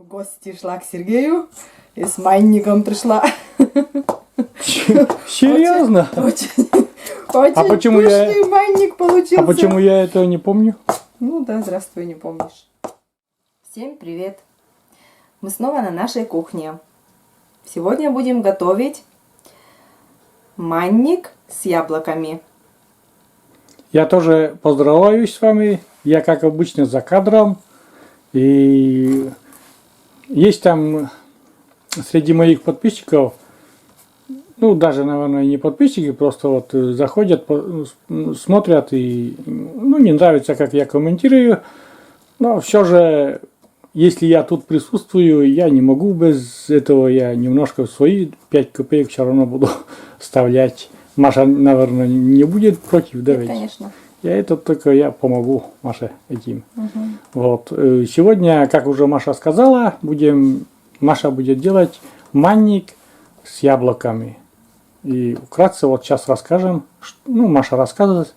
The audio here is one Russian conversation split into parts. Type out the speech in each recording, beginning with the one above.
В гости шла к Сергею и с манником пришла. Серьезно? Очень почему пышный манник получился. А почему я этого не помню? Ну да, здравствуй, не помнишь. Всем привет. Мы снова на нашей кухне. Сегодня будем готовить манник с яблоками. Я тоже поздравляюсь с вами. Я, как обычно, за кадром. И есть там среди моих подписчиков, ну, даже, наверное, не подписчики, просто вот заходят, смотрят и, ну, не нравится, как я комментирую. Но все же, если я тут присутствую, я не могу без этого, я немножко свои 5 копеек все равно буду вставлять. Маша, наверное, не будет против, да? Нет, конечно. Я помогу Маше этим. Вот. Сегодня, как уже Маша сказала, Маша будет делать манник с яблоками. И вкратце вот сейчас расскажем, ну, Маша расскажет,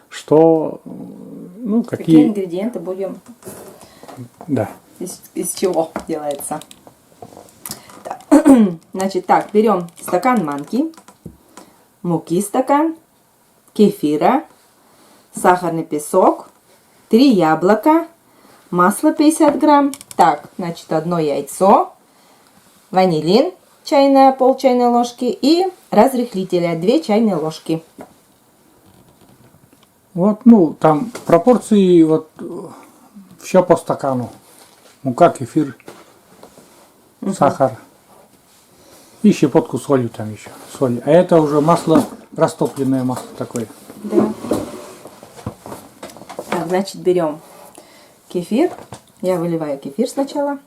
что, ну, какие ингредиенты будем, да. из чего делается. Так. Значит, так, берем стакан манки, муки стакан, кефира, сахарный песок, 3 яблока, масло 50 грамм. Так, значит, 1 яйцо, ванилин, пол чайной ложки и разрыхлителя 2 чайные ложки. Вот, ну, там пропорции, вот, все по стакану. Мука, кефир, сахар. И щепотку соли там еще. Соли. А это уже масло, растопленное масло такое. Да. Так, значит, берем кефир. Я выливаю кефир сначала.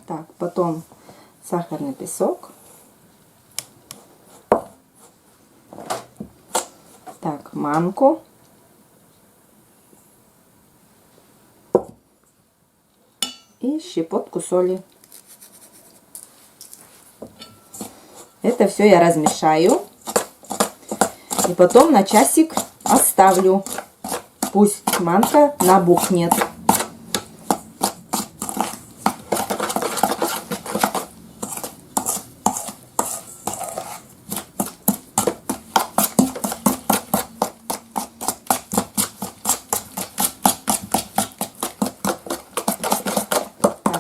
Так, потом сахарный песок. Так, манку. И щепотку соли. Это все я размешаю. И потом на часик оставлю. Пусть манка набухнет.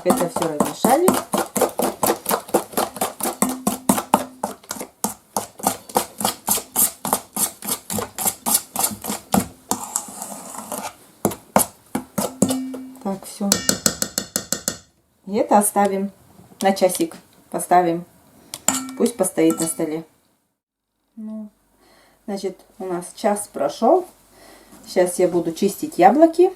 Это все размешали. Так, все. И это оставим на часик. Поставим. Пусть постоит на столе. Ну, значит, у нас час прошел. Сейчас я буду чистить яблоки.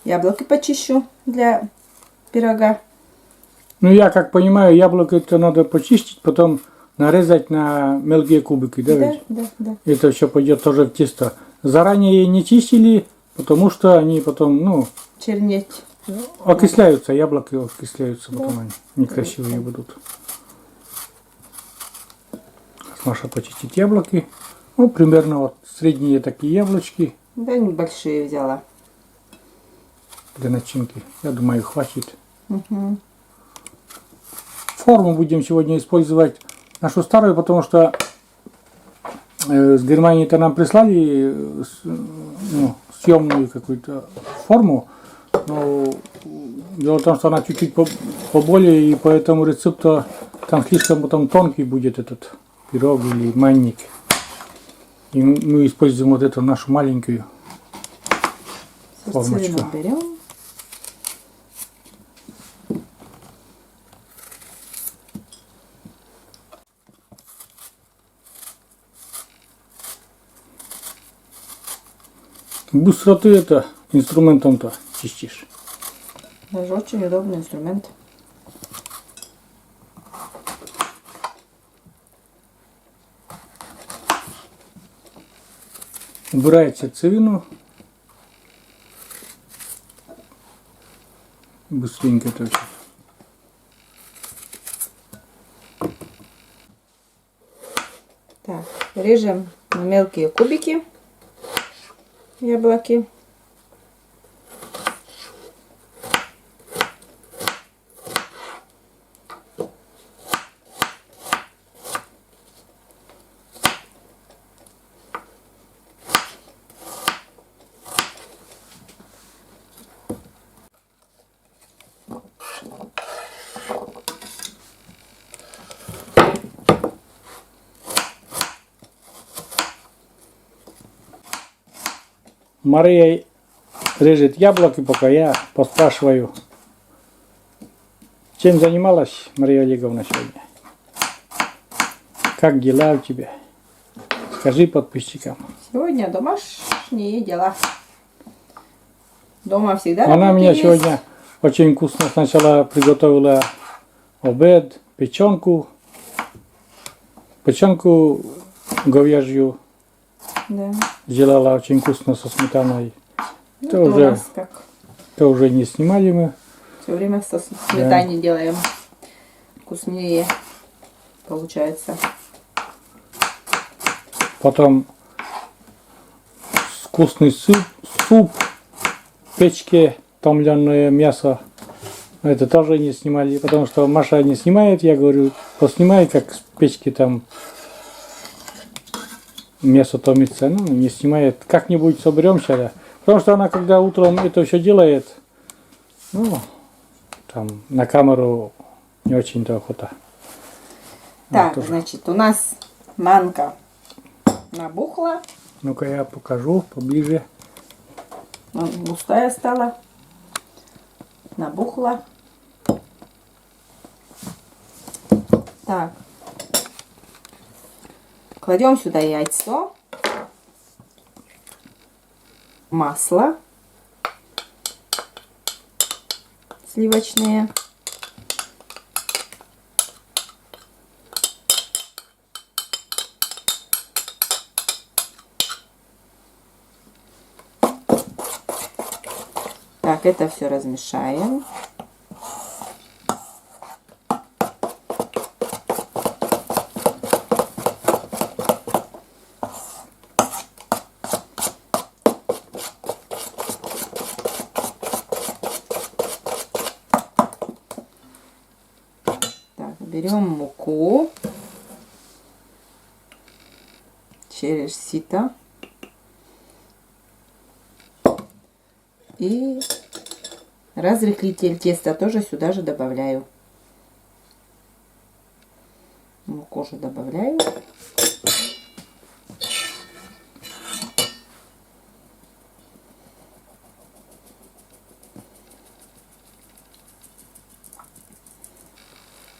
Яблоки почищу для пирога. Ну, я как понимаю, яблоко это надо почистить, потом нарезать на мелкие кубики, да? Да, да, да. Это все пойдет тоже в тесто. Заранее не чистили, потому что они потом, ну... Чернеть. Окисляются, яблоки окисляются, потом они некрасивые будут. Маша почистить яблоки. Ну, примерно вот средние такие яблочки. Да, небольшие взяла. Для начинки. Я думаю, хватит. Угу. Форму будем сегодня использовать нашу старую, потому что с Германии-то нам прислали съемную какую-то форму. Но дело в том, что она чуть-чуть поболее, и по этому рецепту там слишком потом тонкий будет этот пирог или манник. И мы используем вот эту нашу маленькую формочку. Берем. Быстро ты это инструментом-то чистишь. Даже очень удобный инструмент. Убирает сердцевину. быстренько это все. Так, режем на мелкие кубики яблоки. Мария режет яблоки, пока я поспрашиваю. Чем занималась Мария Олеговна сегодня? Как дела у тебя? Скажи подписчикам. Сегодня домашние дела. Дома всегда Она работа мне есть. сегодня очень вкусно сначала приготовила обед, печенку говяжью. Да. Сделала очень вкусно со сметаной. Ну, Это это у уже, нас как это уже не снимали мы. все время со сметаной делаем. Вкуснее получается. Потом вкусный суп, в печке томленое мясо. Это тоже не снимали, потому что Маша не снимает. Я говорю, поснимай, как в печке там мясо томится. Ну, не снимает. Как-нибудь соберемся, да. Потому что она, когда утром это все делает, ну, там на камеру не очень-то охота. Так, тоже. значит, у нас манка набухла. Ну-ка я покажу поближе. Густая стала. Набухла. Так. Кладем сюда яйцо. Масло. Сливочное. Так, это все размешаем. Так, берем муку через сито. И разрыхлитель теста тоже сюда же добавляю. Муку же добавляю.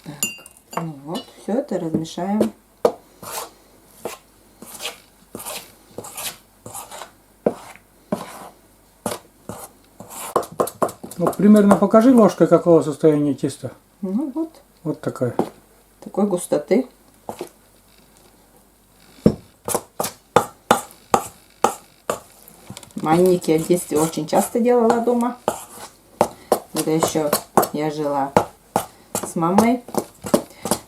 Так, ну вот, все это размешаем. Ну, примерно покажи ложкой, какого состояния теста. Ну вот, Вот такая. такой густоты. Манники я в детстве очень часто делала дома. Это еще я жила с мамой.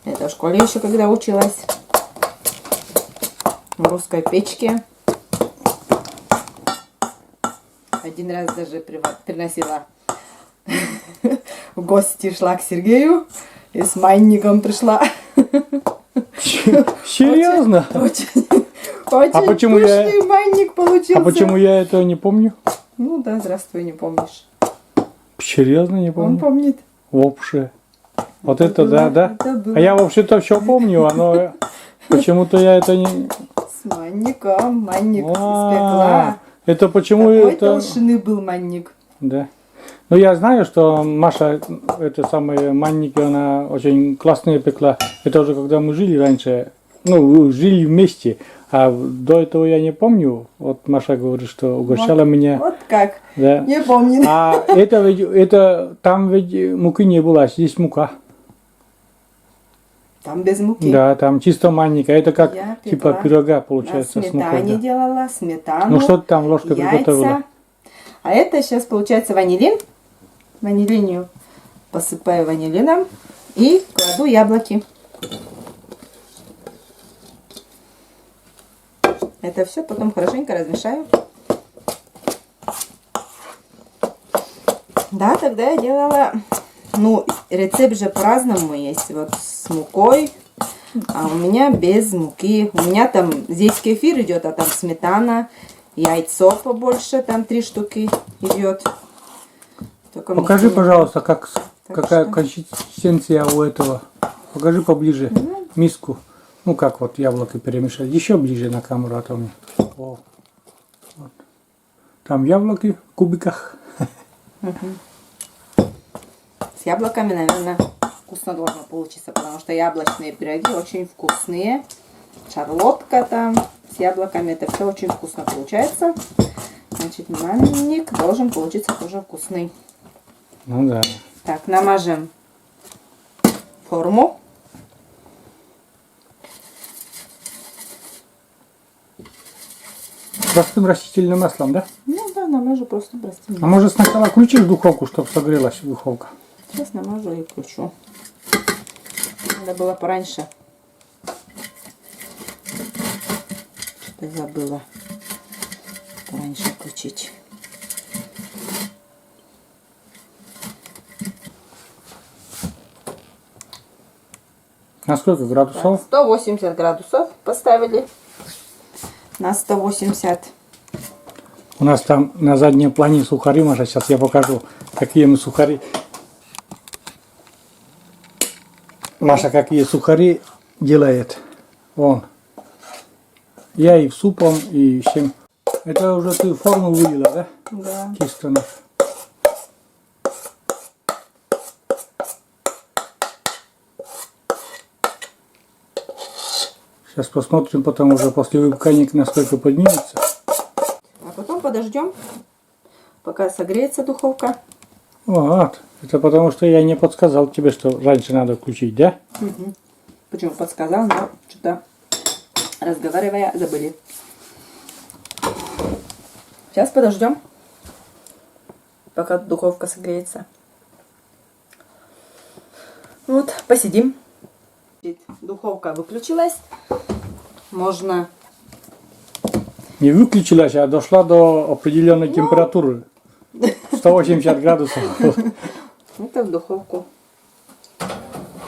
Это в школе еще когда училась. В русской печке. Один раз даже приносила в гости, шла к Сергею и с манником пришла. Серьезно? Очень почему пышный манник получился. А почему я этого не помню? Ну да, здравствуй, не помнишь. Серьезно не Он помню? помнит. Вообще. Вот это да, да. Это было. А я вообще-то все помню, но почему-то я это не... С манником. Манник А, испекла. это почему Такой это... толщины был манник. Да. Ну, я знаю, что Маша, это самые манники, она очень классные пекла. Это уже когда мы жили раньше, ну, жили вместе. А до этого я не помню. Вот Маша говорит, что угощала меня. Вот как. Да. Не помню. А это ведь, там ведь муки не было, а здесь мука. Там без муки. Да, там чисто манника. Это как Я типа пекла пирога На получается с сметане мукой. Да. делала, сметану, Ну что ты там ложкой приготовила? яйца. А это сейчас получается ванилин ванилинью посыпаю ванилином и кладу яблоки. Это все потом хорошенько размешаю. Да, тогда я делала, ну, рецепт же по-разному есть. Вот с мукой, а у меня без муки. У меня там здесь кефир идет, а там сметана, яйцо побольше, там 3 штуки идет. Только Покажи, муки. пожалуйста, какая что? консистенция у этого. Покажи поближе миску. Ну, как вот яблоко перемешать. Еще ближе на камеру, а то мне. О. Вот. Там яблоки в кубиках. С яблоками, наверное, вкусно должно получиться, потому что яблочные пироги очень вкусные. Шарлотка там с яблоками, это все очень вкусно получается. Значит, манник должен получиться тоже вкусный. Ну да. Так, намажем форму. Простым растительным маслом, да? Ну да, намажу просто простым. А может сначала включишь духовку, чтобы согрелась духовка? Сейчас намажу и включу. Надо было пораньше. Что-то забыла пораньше включить. На сколько градусов? 180 градусов поставили. На 180. У нас там на заднем плане сухари, Маша, сейчас я покажу, какие мы сухари. Маша какие сухари делает. Вон. Я и в супом, и всем. Это уже ты форму вылила, да? Да. Кистонов. Сейчас посмотрим, потом уже после выпекания насколько поднимется. А потом подождем, пока согреется духовка. Вот. Это потому, что я не подсказал тебе, что раньше надо включить, да? Угу. Почему подсказал, но что-то разговаривая забыли. Сейчас подождем, пока духовка согреется. Вот, посидим. Духовка выключилась. Можно... Не выключилась, а дошла до определенной температуры. 180 градусов. Это в духовку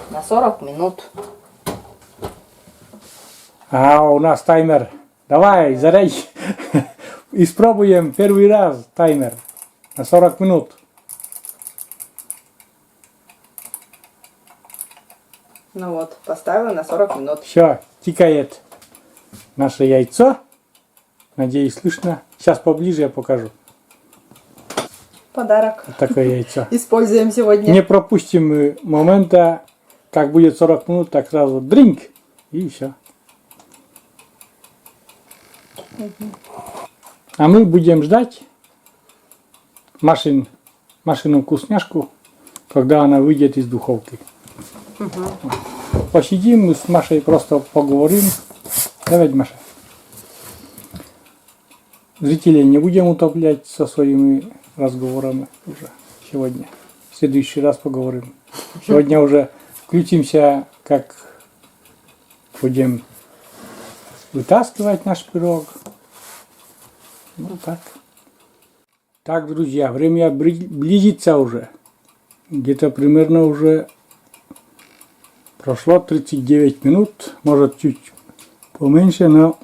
на 40 минут. А у нас таймер. Давай, зарядь. Испробуем первый раз таймер на 40 минут. Ну вот, поставила на 40 минут. Все, тикает наше яйцо. Надеюсь, слышно. Сейчас поближе я покажу. Подарок. Вот такое яйцо. Используем сегодня. Не пропустим мы момента, как будет 40 минут, так сразу дринк и все. А мы будем ждать Машину вкусняшку, когда она выйдет из духовки. Посидим, мы с Машей просто поговорим. Давай, Маша. Зрителей не будем утоплять со своими разговорами уже сегодня. В следующий раз поговорим. Сегодня уже включимся, как будем вытаскивать наш пирог. Ну так. Так, друзья, время близится уже. Где-то примерно уже прошло 39 минут, может чуть поменьше, но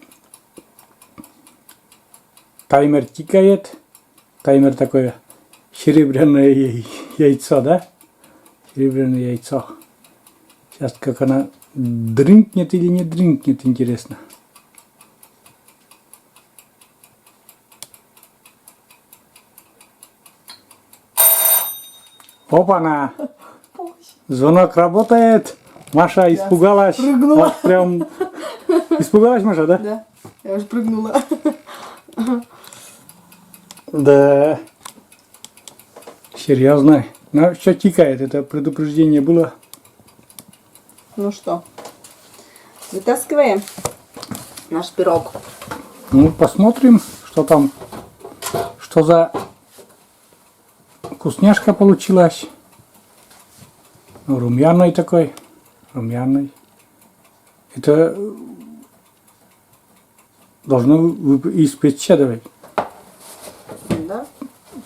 таймер тикает. Таймер такое серебряное яйцо, да? Серебряное яйцо. Сейчас как она дрынкнет или не дрынкнет, интересно. Опа-на! Звонок работает. Маша испугалась. Вот прям испугалась, Маша, да? Да, я уже прыгнула. Да. Серьезно. Ну, что тикает? Это предупреждение было. Ну что, вытаскиваем наш пирог. Ну, посмотрим, что там, что за вкусняшка получилась. Ну, румяный такой. Румяный. Это должно испечься, давай. Да.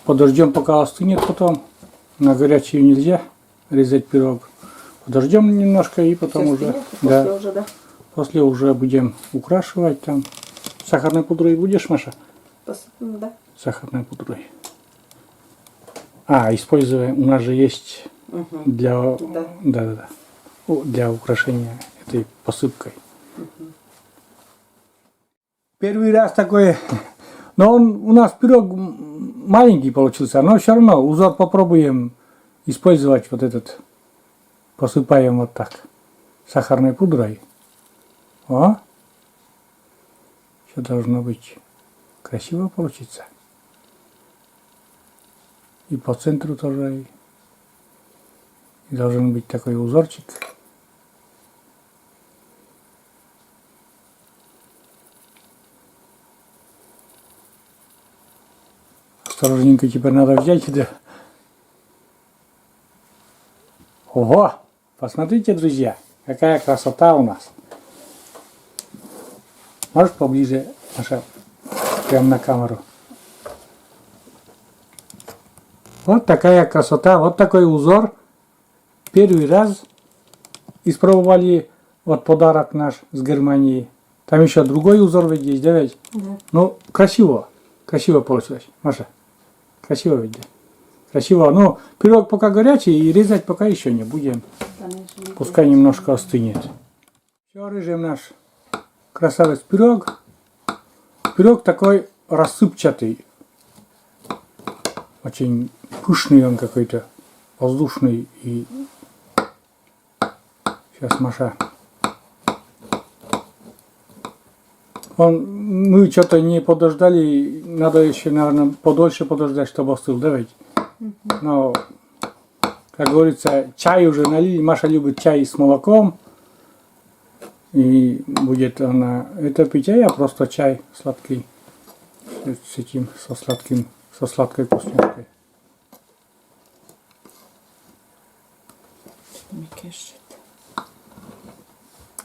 Подождем, пока остынет потом. На горячую нельзя резать пирог. Подождем немножко и потом Всё уже. стынет, после Да. уже, да. После уже будем украшивать там. Сахарной пудрой будешь, Маша? Посыпем, да. Сахарной пудрой. Используем, у нас же есть для, Да. для украшения этой посыпкой. Первый раз такой, но у нас пирог маленький получился, но все равно узор попробуем использовать вот этот. Посыпаем вот так, сахарной пудрой. О! Все должно быть красиво получиться. И по центру тоже. И должен быть такой узорчик. Осторожненько теперь надо взять. Да. Ого! Посмотрите, друзья, какая красота у нас. Можешь поближе, Маша, прямо на камеру. Вот такая красота, вот такой узор. Первый раз испробовали вот подарок наш с Германии. Там еще другой узор ведь есть, да ведь? Да. Ну, красиво. Красиво получилось, Маша. Красиво ведь, да? Красиво. Но пирог пока горячий и резать пока еще не будем. Пускай немножко остынет. Все, режем наш красавец пирог. Пирог такой рассыпчатый. Очень пышный он какой-то. Воздушный. И сейчас, Маша. Мы что-то не подождали. Надо еще, наверное, подольше подождать, чтобы остыл. Да ведь? Но, как говорится, чай уже налили. Маша любит чай с молоком. И будет она это пить, а я просто чай сладкий. С этим, со сладкой вкусняшкой. Не кишит.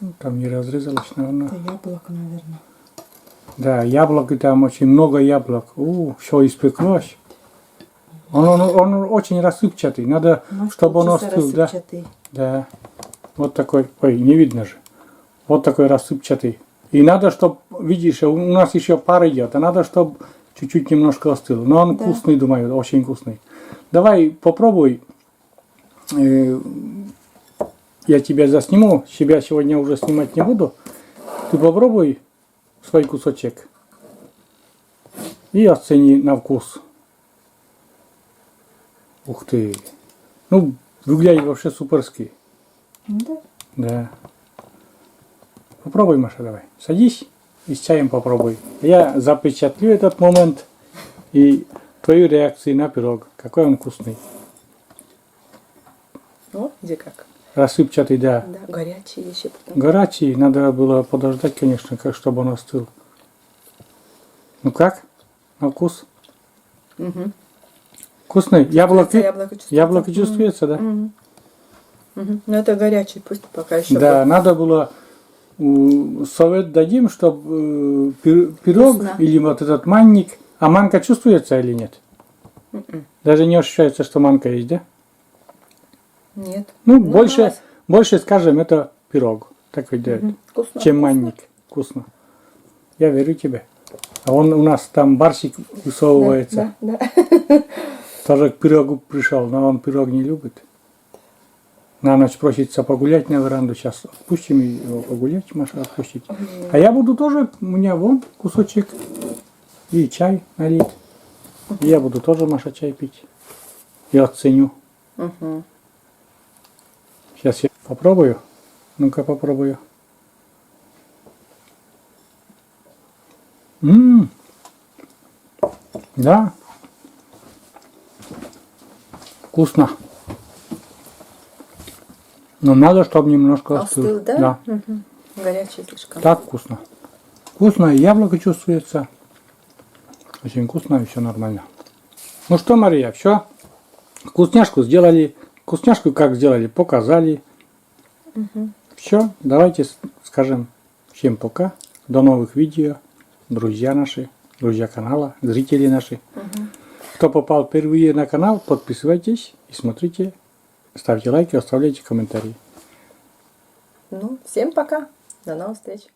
Ну, там не разрезалось, наверное. Это яблоко, наверное. Да, яблоки там очень много яблок. Все испеклось. Он очень рассыпчатый. Надо, чтобы он остыл. Да? Да. Вот такой. Ой, не видно же. Вот такой рассыпчатый. И надо, чтобы, видишь, у нас еще пар идет. А надо, чтобы чуть-чуть немножко остыл. Но он вкусный, думаю, очень вкусный. Давай попробуй. Я тебя засниму. Себя сегодня уже снимать не буду. Ты попробуй свой кусочек. И оцени на вкус. Ух ты. Ну, выглядит вообще суперски. Да. Да. Попробуй, Маша, давай. Садись и с чаем попробуй. Я запечатлю этот момент и твою реакцию на пирог. Какой он вкусный. Вот где как. Рассыпчатый, да. Да, горячий еще потом. Горячий. Надо было подождать, конечно, как чтобы он остыл. Ну как? На вкус? Угу. Вкусный? Яблоко чувствуется. Яблоко чувствуется, да? Угу. Ну это горячий, пусть пока еще. Да, надо было совет дадим, чтобы пирог Вкусно. или вот этот манник. А манка чувствуется или нет? Даже не ощущается, что манка есть, да? Нет. Ну, Ну, больше скажем, это пирог. Так ведь, да, Вкусно. чем вкусно. манник. Вкусно. Я верю тебе. А он у нас там барсик высовывается. Да. Тоже к пирогу пришел, но он пирог не любит. На ночь просится погулять на веранду. Сейчас отпустим его погулять, Маша отпустить. А я буду тоже, у меня вон кусочек и чай налит. И я буду тоже, Маша, чай пить. Я оценю. Угу. Сейчас я попробую. Ну-ка попробую. Да. Вкусно. Но надо, чтобы немножко остыл. Остыл, да? Да. Угу. Горячий слишком. Так вкусно. Вкусно, и яблоко чувствуется. Очень вкусно, и все нормально. Ну что, Мария, все? Вкусняшку сделали. Вкусняшку как сделали, показали. Все, давайте скажем всем пока. До новых видео. Друзья наши, друзья канала, зрители наши. Кто попал впервые на канал, подписывайтесь и смотрите. Ставьте лайки, оставляйте комментарии. Ну, всем пока. До новых встреч.